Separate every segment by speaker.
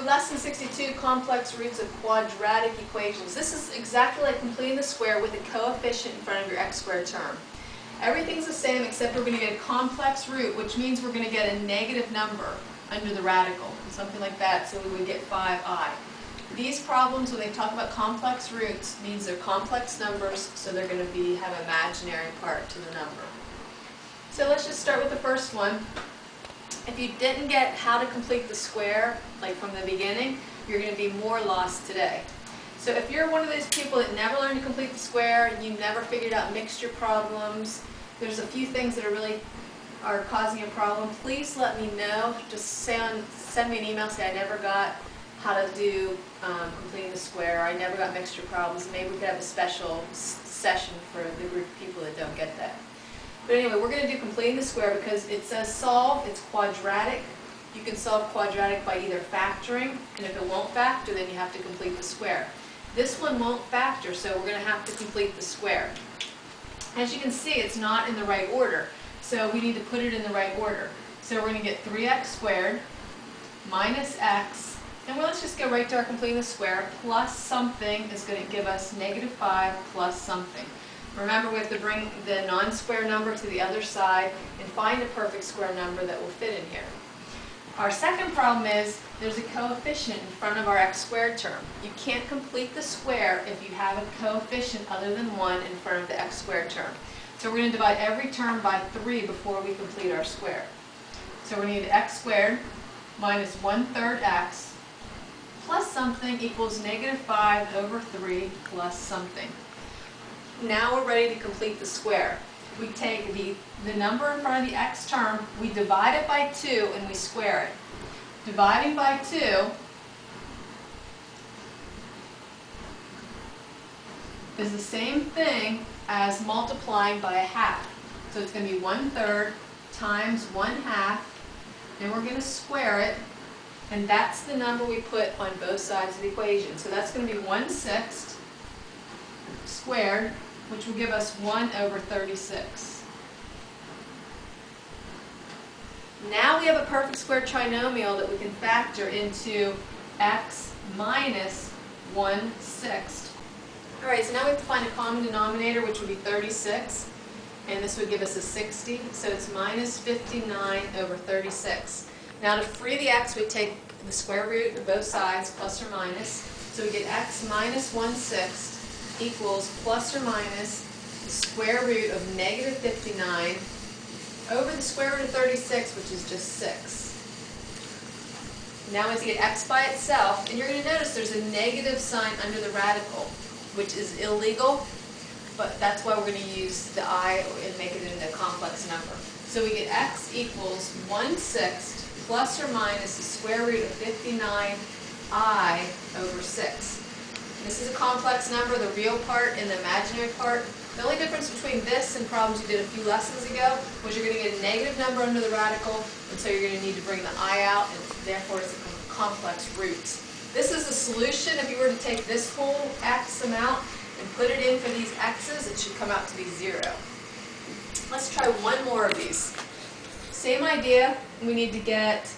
Speaker 1: lesson 62, complex roots of quadratic equations. This is exactly like completing the square with a coefficient in front of your x squared term. Everything's the same except we're going to get a complex root, which means we're going to get a negative number under the radical, something like that, so we would get 5i. These problems, when they talk about complex roots, means they're complex numbers, so they're going to have an imaginary part to the number. So let's just start with the first one. If you didn't get how to complete the square, like from the beginning, you're going to be more lost today. So if you're one of those people that never learned to complete the square, and you never figured out mixture problems, there's a few things that are causing a problem, please let me know. Just send me an email, say I never got how to do completing the square, I never got mixture problems. Maybe we could have a special session for the group of people that don't get that. But anyway, we're going to do completing the square because it says solve, it's quadratic. You can solve quadratic by either factoring, and if it won't factor, then you have to complete the square. This one won't factor, so we're going to have to complete the square. As you can see, it's not in the right order, so we need to put it in the right order. So we're going to get 3x squared minus x, and let's just go right to our completing the square, plus something is going to give us negative 5 plus something. Remember, we have to bring the non-square number to the other side and find a perfect square number that will fit in here. Our second problem is there's a coefficient in front of our x squared term. You can't complete the square if you have a coefficient other than 1 in front of the x squared term. So we're going to divide every term by 3 before we complete our square. So we need x squared minus 1/3 x plus something equals negative 5 over 3 plus something. Now we're ready to complete the square. We take the number in front of the x term, we divide it by 2, and we square it. Dividing by 2 is the same thing as multiplying by a half. So it's going to be 1/3 times 1/2, and we're going to square it, and that's the number we put on both sides of the equation. So that's going to be 1/6 squared, which will give us 1 over 36. Now we have a perfect square trinomial that we can factor into x minus 1/6. Alright, so now we have to find a common denominator, which would be 36, and this would give us a 60, so it's minus 59 over 36. Now to free the x, we take the square root of both sides, plus or minus, so we get x minus 1/6 equals plus or minus the square root of negative 59 over the square root of 36, which is just 6. Now we have to get x by itself, and you're going to notice there's a negative sign under the radical, which is illegal, but that's why we're going to use the I and make it into a complex number. So we get x equals 1/6 plus or minus the square root of 59i over 6. This is a complex number, the real part and the imaginary part. The only difference between this and problems you did a few lessons ago was you're going to get a negative number under the radical, and so you're going to need to bring the I out, and therefore it's a complex root. This is the solution. If you were to take this whole x amount and put it in for these x's, it should come out to be 0. Let's try one more of these. Same idea. We need to get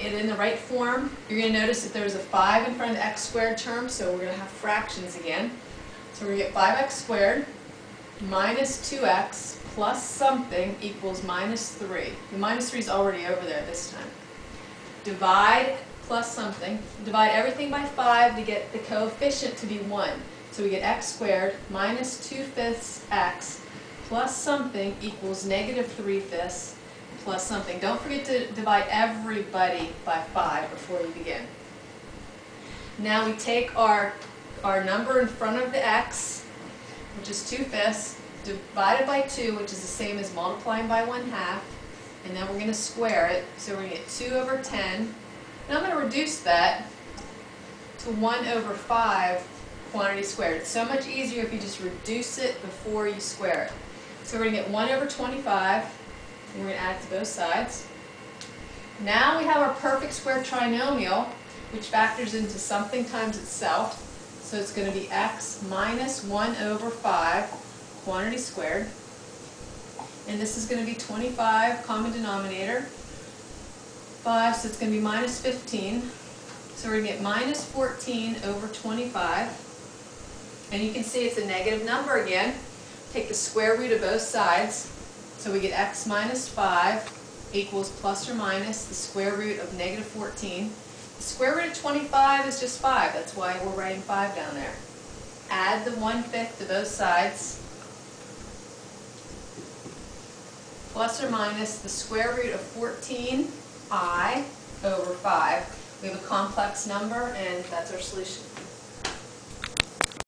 Speaker 1: it in the right form. You're going to notice that there's a 5 in front of the x squared term, so we're going to have fractions again. So we're going to get 5x squared minus 2x plus something equals minus 3. The minus 3 is already over there this time. Divide plus something. Divide everything by 5 to get the coefficient to be 1. So we get x squared minus 2/5 x plus something equals negative 3/5 plus something. Don't forget to divide everybody by 5 before you begin. Now we take our number in front of the x, which is 2/5, divided by 2, which is the same as multiplying by 1/2, and then we're going to square it. So we're going to get 2 over 10. Now I'm going to reduce that to 1 over 5 quantity squared. It's so much easier if you just reduce it before you square it. So we're going to get 1 over 25. And we're going to add it to both sides. Now we have our perfect square trinomial, which factors into something times itself. So it's going to be x minus 1 over 5 quantity squared. And this is going to be 25 common denominator. 5, so it's going to be minus 15. So we're going to get minus 14 over 25. And you can see it's a negative number again. Take the square root of both sides. So we get x minus 5 equals plus or minus the square root of negative 14. The square root of 25 is just 5. That's why we're writing 5 down there. Add the 1/5 to both sides. Plus or minus the square root of 14i over 5. We have a complex number, and that's our solution.